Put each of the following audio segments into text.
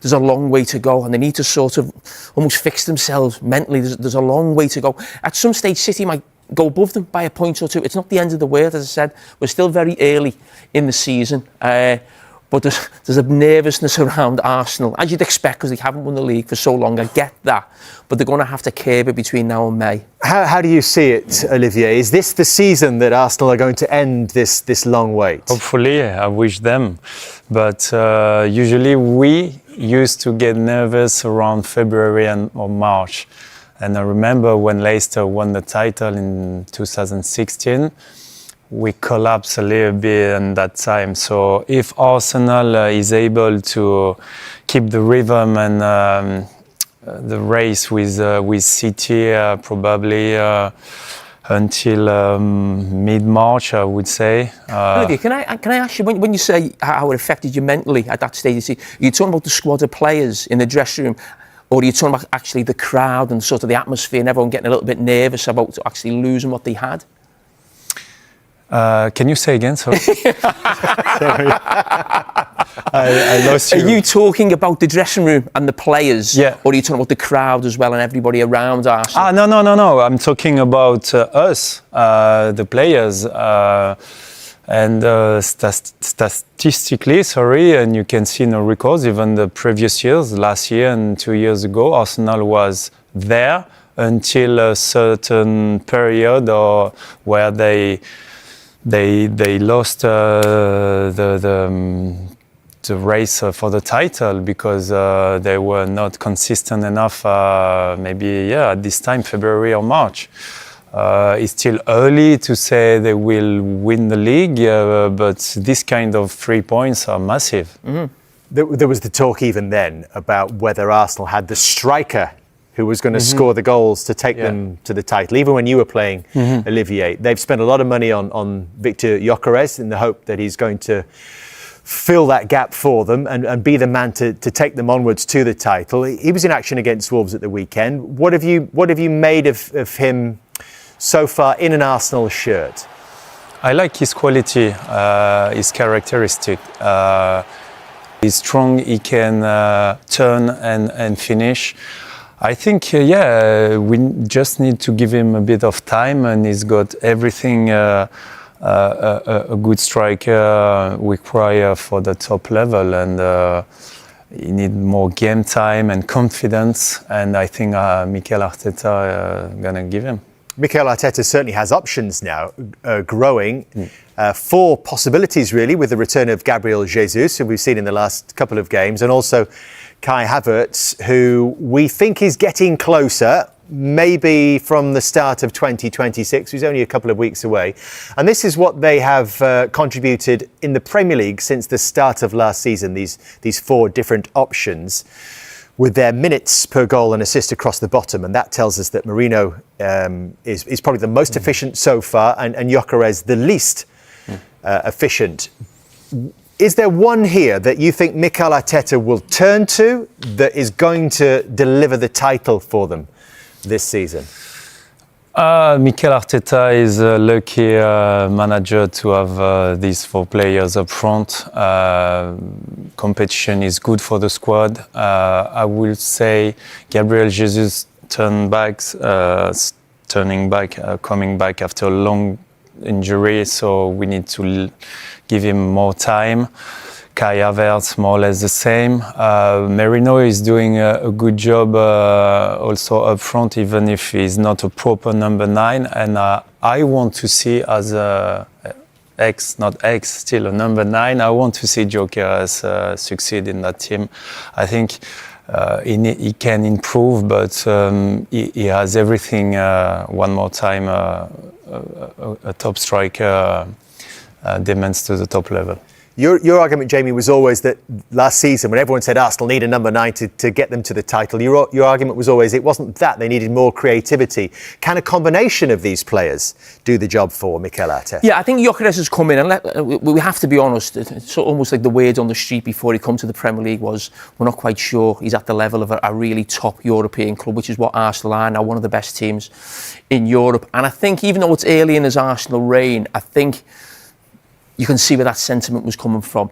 there's a long way to go, and they need to sort of almost fix themselves mentally. There's a long way to go. At some stage, City might go above them by a point or two. It's not the end of the world, as I said. We're still very early in the season. But there's a nervousness around Arsenal, as you'd expect, because they haven't won the league for so long. I get that. But they're going to have to curb it between now and May. How do you see it, Olivier? Is this the season that Arsenal are going to end this long wait? Hopefully, I wish them. But usually we used to get nervous around February or March. And I remember when Leicester won the title in 2016, we collapsed a little bit in that time. So if Arsenal is able to keep the rhythm and the race with City probably until mid-March, I would say. Olivia, can I ask you, when you say how it affected you mentally at that stage, are you talking about the squad of players in the dressing room, or are you talking about actually the crowd and sort of the atmosphere and everyone getting a little bit nervous about actually losing what they had? Can you say again? Sorry. Sorry. I lost you. Are you talking about the dressing room and the players? Yeah. Or are you talking about the crowd as well and everybody around Arsenal? No. I'm talking about us, the players. And statistically, and you can see in the records, even the previous years, last year and 2 years ago, Arsenal was there until a certain period where they lost the race for the title because they were not consistent enough, at this time, February or March. It's still early to say they will win the league, but this kind of 3 points are massive. Mm-hmm. There was the talk even then about whether Arsenal had the striker who was going to score the goals to take them to the title. Even when you were playing, Olivier, they've spent a lot of money on Victor Gyökeres in the hope that he's going to fill that gap for them and be the man to take them onwards to the title. He was in action against Wolves at the weekend. What have you made of him so far in an Arsenal shirt? I like his quality, his characteristic. He's strong, he can turn and finish. I think, we just need to give him a bit of time, and he's got everything a good striker require for the top level, and he need more game time and confidence, and I think Mikel Arteta gonna give him. Mikel Arteta certainly has options now, growing. 4 possibilities really, with the return of Gabriel Jesus, who we've seen in the last couple of games, and also Kai Havertz, who we think is getting closer, maybe from the start of 2026. He's only a couple of weeks away. And this is what they have contributed in the Premier League since the start of last season, these 4 different options, with their minutes per goal and assist across the bottom. And that tells us that Merino is probably the most efficient so far, and Gyökeres the least efficient. Is there one here that you think Mikel Arteta will turn to that is going to deliver the title for them this season? Mikel Arteta is a lucky manager to have these 4 players up front. Competition is good for the squad. I will say Gabriel Jesus coming back after a long injury, so we need to give him more time. Kai Havertz, more or less the same. Merino is doing a good job also up front, even if he's not a proper number 9. And I want to see as still a number 9. I want to see Gyökeres succeed in that team. I think he can improve, but he has everything. One more time, a top striker demands to the top level. Your argument, Jamie, was always that last season, when everyone said Arsenal need a number 9 to get them to the title, your argument was always it wasn't that, they needed more creativity. Can a combination of these players do the job for Mikel Arteta? Yeah, I think Gyökeres has come in, and we have to be honest, it's almost like the word on the street before he come to the Premier League was, we're not quite sure he's at the level of a really top European club, which is what Arsenal are now, one of the best teams in Europe. And I think even though it's early in his Arsenal reign, I think you can see where that sentiment was coming from.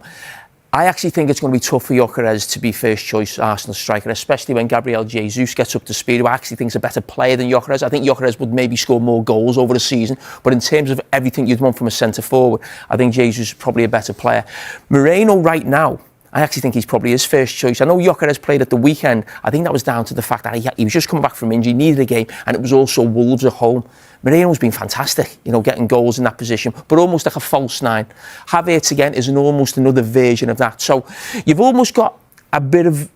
I actually think it's going to be tough for Gyökeres to be first choice Arsenal striker, especially when Gabriel Jesus gets up to speed, who I actually think is a better player than Gyökeres. I think Gyökeres would maybe score more goals over the season, but in terms of everything you'd want from a centre forward, I think Jesus is probably a better player. Moreno right now, I actually think he's probably his first choice. I know Gyökeres played at the weekend. I think that was down to the fact that he was just coming back from injury, needed a game, and it was also Wolves at home. Moreno's been fantastic, getting goals in that position, but almost like a false nine. Havertz again is almost another version of that. So you've almost got a bit of,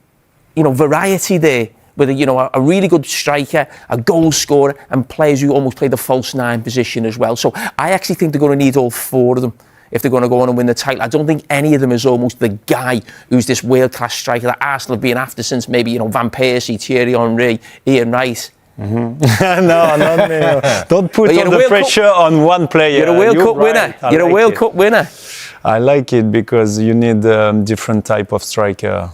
variety there with a really good striker, a goal scorer, and players who almost play the false nine position as well. So I actually think they're going to need all four of them if they're going to go on and win the title. I don't think any of them is almost the guy who's this world-class striker that Arsenal have been after since maybe, Van Persie, Thierry Henry, Ian Wright. Mm-hmm. No. Don't put all the pressure on one player. You're a World Cup winner. You're a World Cup winner. I like it because you need different type of striker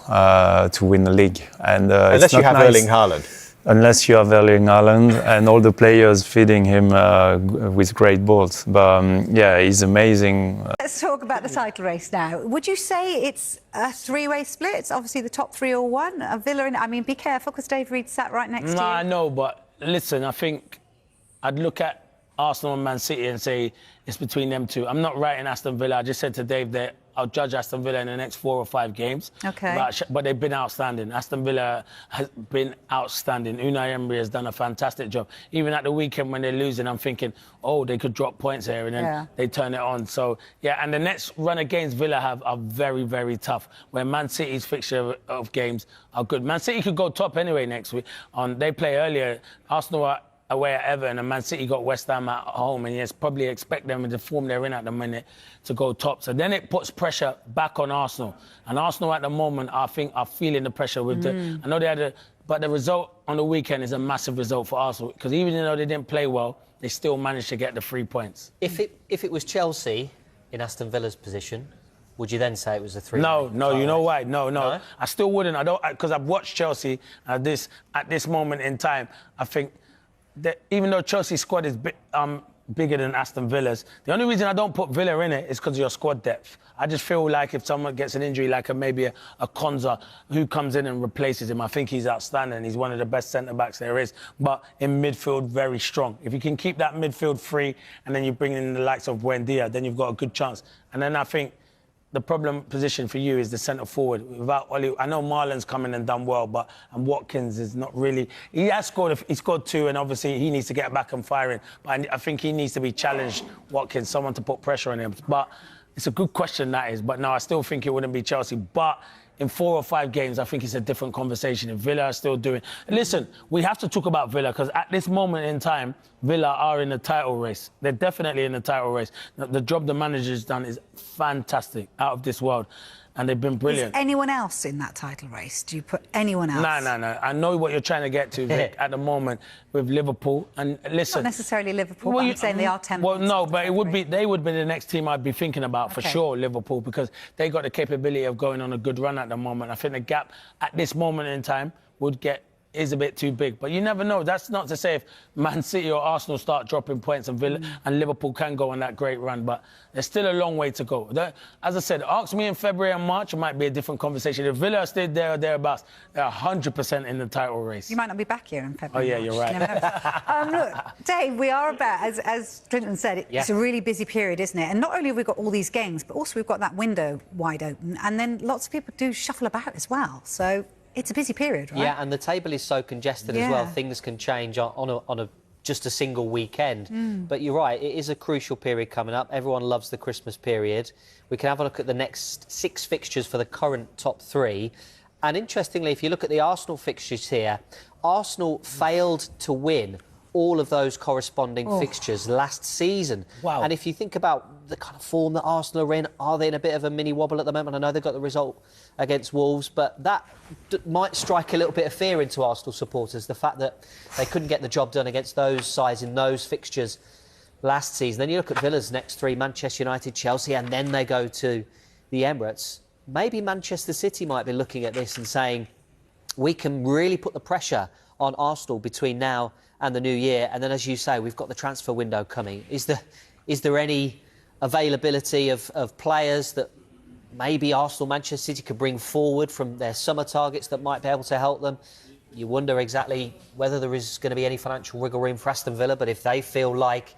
to win the league. And unless you have Erling Haaland. Unless you have Erling Haaland and all the players feeding him with great balls. But he's amazing. Let's talk about the title race now. Would you say it's a three-way split? It's obviously the top three all won. A Villa, be careful because Dave Reed sat right next to you. I know, but listen, I think I'd look at Arsenal and Man City and say it's between them two. I'm not writing Aston Villa. I just said to Dave that I'll judge Aston Villa in the next 4 or 5 games. Okay. But they've been outstanding. Aston Villa has been outstanding. Unai Emery has done a fantastic job. Even at the weekend when they're losing, I'm thinking, they could drop points here, and then they turn it on. So, and the next run of games Villa have are very, very tough, where Man City's fixture of games are good. Man City could go top anyway next week. They play earlier. Arsenal are away at Everton, and Man City got West Ham at home, and probably expect them in the form they're in at the minute to go top. So then it puts pressure back on Arsenal, and Arsenal at the moment I think are feeling the pressure with I know they had but the result on the weekend is a massive result for Arsenal, because even though they didn't play well, they still managed to get the 3 points. If it was Chelsea in Aston Villa's position, would you then say it was a 3? No, you know why? No. I still wouldn't. I don't, because I've watched Chelsea at this moment in time. I think that even though Chelsea's squad is bigger than Aston Villa's, the only reason I don't put Villa in it is because of your squad depth. I just feel like if someone gets an injury, like maybe a Konza who comes in and replaces him, I think he's outstanding. He's one of the best centre-backs there is. But in midfield, very strong. If you can keep that midfield free and then you bring in the likes of Buendia, then you've got a good chance. And then I think the problem position for you is the centre forward. Without Oli, I know Marlon's come in and done well, and Watkins is not really. He scored 2, and obviously he needs to get back and firing. But I think he needs to be challenged, Watkins, someone to put pressure on him. But it's a good question, that is. But no, I still think it wouldn't be Chelsea. But in 4 or 5 games, I think it's a different conversation. If Villa are still doing... Listen, we have to talk about Villa, because at this moment in time, Villa are in the title race. They're definitely in the title race. The job the manager's done is fantastic, out of this world. And they've been brilliant. Is anyone else in that title race? Do you put anyone else? No. I know what you're trying to get to, Vic, at the moment with Liverpool. And listen... Not necessarily Liverpool, but I'm saying they are 10 Well, no, but they would be the next team I'd be thinking about for sure, Liverpool, because they got the capability of going on a good run at the moment. I think the gap at this moment in time is a bit too big. But you never know. That's not to say if Man City or Arsenal start dropping points and Liverpool can go on that great run. But there's still a long way to go. As I said, ask me in February and March, it might be a different conversation. If Villa stayed there or thereabouts, they're 100% in the title race. You might not be back here in February. Oh, yeah, you're right. Look, Dave, we are about, as Clinton said, it's a really busy period, isn't it? And not only have we got all these games, but also we've got that window wide open. And then lots of people do shuffle about as well. So it's a busy period, right? Yeah, and the table is so congested as well. Things can change on just a single weekend. But you're right, it is a crucial period coming up. Everyone loves the Christmas period. We can have a look at the next 6 fixtures for the current top 3. And interestingly, if you look at the Arsenal fixtures here, Arsenal failed to win all of those corresponding fixtures last season. Wow. And if you think about the kind of form that Arsenal are they in a bit of a mini wobble at the moment? I know they got the result against Wolves, but that might strike a little bit of fear into Arsenal supporters, the fact that they couldn't get the job done against those sides in those fixtures last season. Then you look at Villa's next 3, Manchester United, Chelsea, and then they go to the Emirates. Maybe Manchester City might be looking at this and saying, we can really put the pressure on Arsenal between now and the new year. And then, as you say, we've got the transfer window coming. Is there any availability of players that maybe Arsenal, Manchester City could bring forward from their summer targets that might be able to help them. You wonder exactly whether there is going to be any financial wiggle room for Aston Villa, but if they feel like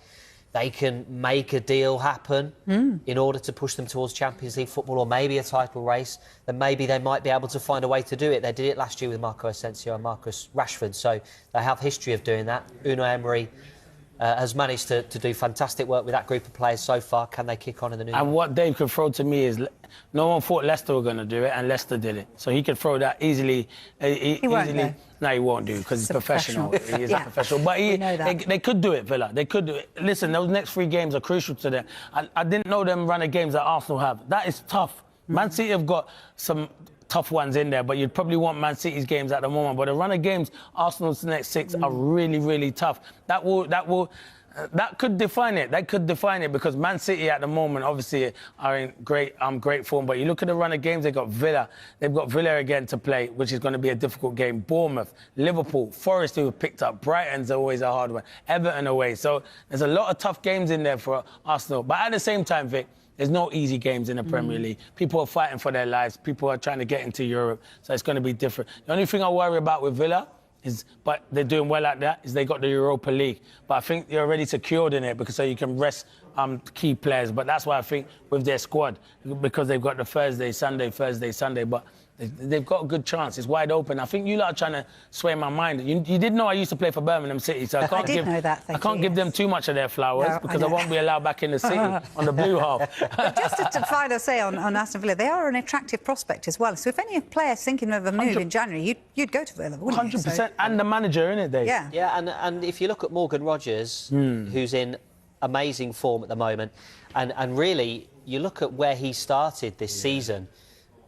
they can make a deal happen in order to push them towards Champions League football or maybe a title race, then maybe they might be able to find a way to do it. They did it last year with Marco Asensio and Marcus Rashford, so they have history of doing that. Unai Emery has managed to do fantastic work with that group of players so far. Can they kick on in the new year? And what Dave could throw to me is, no one thought Leicester were going to do it, and Leicester did it. So he could throw that easily. He won't, easily. though. No, he won't do because he's professional. He is Yeah. a professional. But We know that. they could do it, Villa. They could do it. Listen, those next 3 games are crucial to them. I didn't know them run of games that Arsenal have. That is tough. Man City have got some tough ones in there, but you'd probably want Man City's games at the moment. But the run of games, Arsenal's next 6 are really, really tough. That could define it. That could define it because Man City at the moment obviously are in great form. But you look at the run of games, they've got Villa. They've got Villa again to play, which is going to be a difficult game. Bournemouth, Liverpool, Forest who have picked up. Brighton's always a hard one. Everton away. So there's a lot of tough games in there for Arsenal. But at the same time, Vic, there's no easy games in the Premier League. People are fighting for their lives. People are trying to get into Europe. So it's going to be different. The only thing I worry about with Villa but they're doing well at that, is they got the Europa League. But I think they're already secured in it because so you can rest key players. But that's why I think with their squad, because they've got the Thursday, Sunday, but they've got a good chance. It's wide open. I think you lot are trying to sway my mind. You did know I used to play for Birmingham City, so I can't give them too much of their flowers because I won't be allowed back in the city on the blue half. But just to final say on Aston Villa, they are an attractive prospect as well. So if any players thinking of a move in January, you'd go to Villa, wouldn't you? 100%, and the manager, innit, Dave? Yeah. Yeah, and if you look at Morgan Rogers, who's in amazing form at the moment, and really, you look at where he started this season,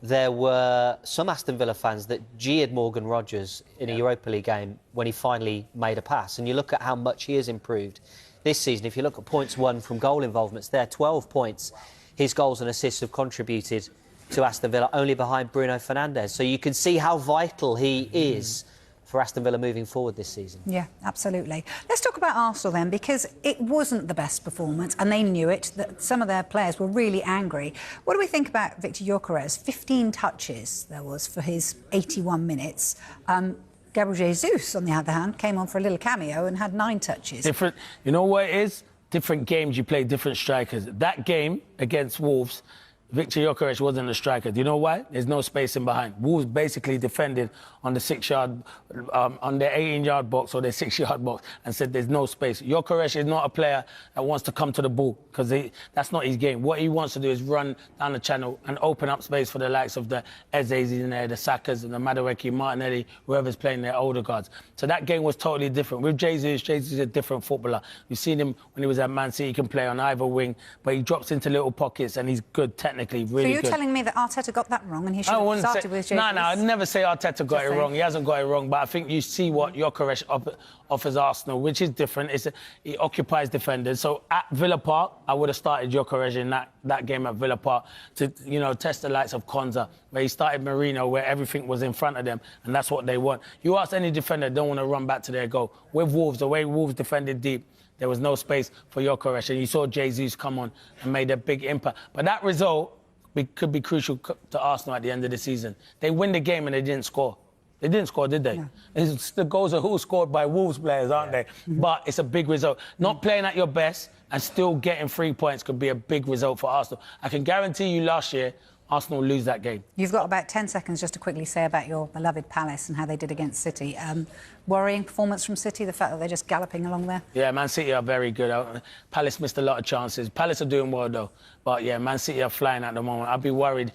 there were some Aston Villa fans that jeered Morgan Rogers in a Europa League game when he finally made a pass. And you look at how much he has improved this season. If you look at points won from goal involvements, there 12 points. His goals and assists have contributed to Aston Villa, only behind Bruno Fernandes. So you can see how vital he is for Aston Villa moving forward this season. Yeah, absolutely. Let's talk about Arsenal then, because it wasn't the best performance, and they knew it. That some of their players were really angry. What do we think about Victor Gyökeres? 15 touches there was for his 81 minutes. Gabriel Jesus, on the other hand, came on for a little cameo and had 9 touches. Different. You know what it is? Different games, you play different strikers. That game against Wolves, Victor Gyökeres wasn't a striker. Do you know why? There's no space in behind. Wolves basically defended on the 6-yard, on their 18-yard box or their 6-yard box and said there's no space. Gyökeres is not a player that wants to come to the ball because that's not his game. What he wants to do is run down the channel and open up space for the likes of the Ezes in there, the Sakas and the Madueke, Martinelli, whoever's playing their older guards. So that game was totally different. With Jesus is a different footballer. You've seen him when he was at Man City, he can play on either wing, but he drops into little pockets and he's good technically, really good. So you're telling me that Arteta got that wrong and he should have started with Jesus? No, I'd never say Arteta got it wrong. He hasn't got it wrong, but I think you see what Gyökeres offers Arsenal, which is different. He occupies defenders. So at Villa Park, I would have started Gyökeres in that game at Villa Park to, test the likes of Konza, where he started Marino, where everything was in front of them, and that's what they want. You ask any defender, don't want to run back to their goal. With Wolves, the way Wolves defended deep, there was no space for Gyökeres, and you saw Jesus come on and made a big impact. But that result could be crucial to Arsenal at the end of the season. They win the game and they didn't score. They didn't score, did they? No. The goals are who scored by Wolves players, aren't they? But it's a big result. Not playing at your best and still getting 3 points could be a big result for Arsenal. I can guarantee you last year, Arsenal lose that game. You've got about 10 seconds just to quickly say about your beloved Palace and how they did against City. Worrying performance from City, the fact that they're just galloping along there? Yeah, Man City are very good. Palace missed a lot of chances. Palace are doing well, though. But, yeah, Man City are flying at the moment. I'd be worried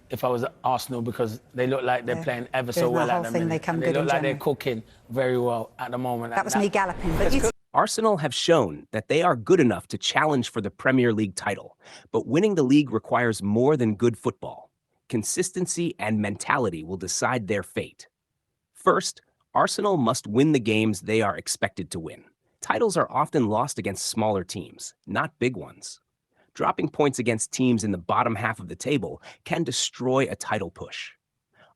if I was at Arsenal because they look like they're playing ever so well at the minute. They look like they're cooking very well at the moment. That was me galloping. But Arsenal have shown that they are good enough to challenge for the Premier League title, but winning the league requires more than good football. Consistency and mentality will decide their fate. First, Arsenal must win the games they are expected to win. Titles are often lost against smaller teams, not big ones. Dropping points against teams in the bottom half of the table can destroy a title push.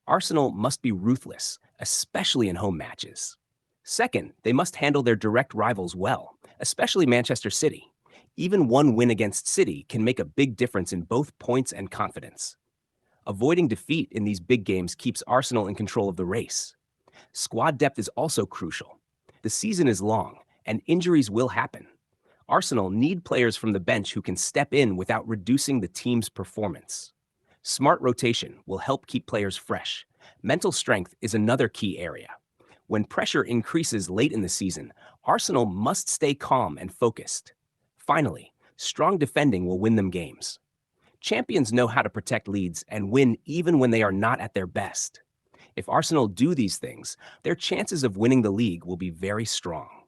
Arsenal must be ruthless, especially in home matches. Second, they must handle their direct rivals well, especially Manchester City. Even one win against City can make a big difference in both points and confidence. Avoiding defeat in these big games keeps Arsenal in control of the race. Squad depth is also crucial. The season is long, and injuries will happen. Arsenal need players from the bench who can step in without reducing the team's performance. Smart rotation will help keep players fresh. Mental strength is another key area. When pressure increases late in the season, Arsenal must stay calm and focused. Finally, strong defending will win them games. Champions know how to protect leads and win even when they are not at their best. If Arsenal do these things, their chances of winning the league will be very strong.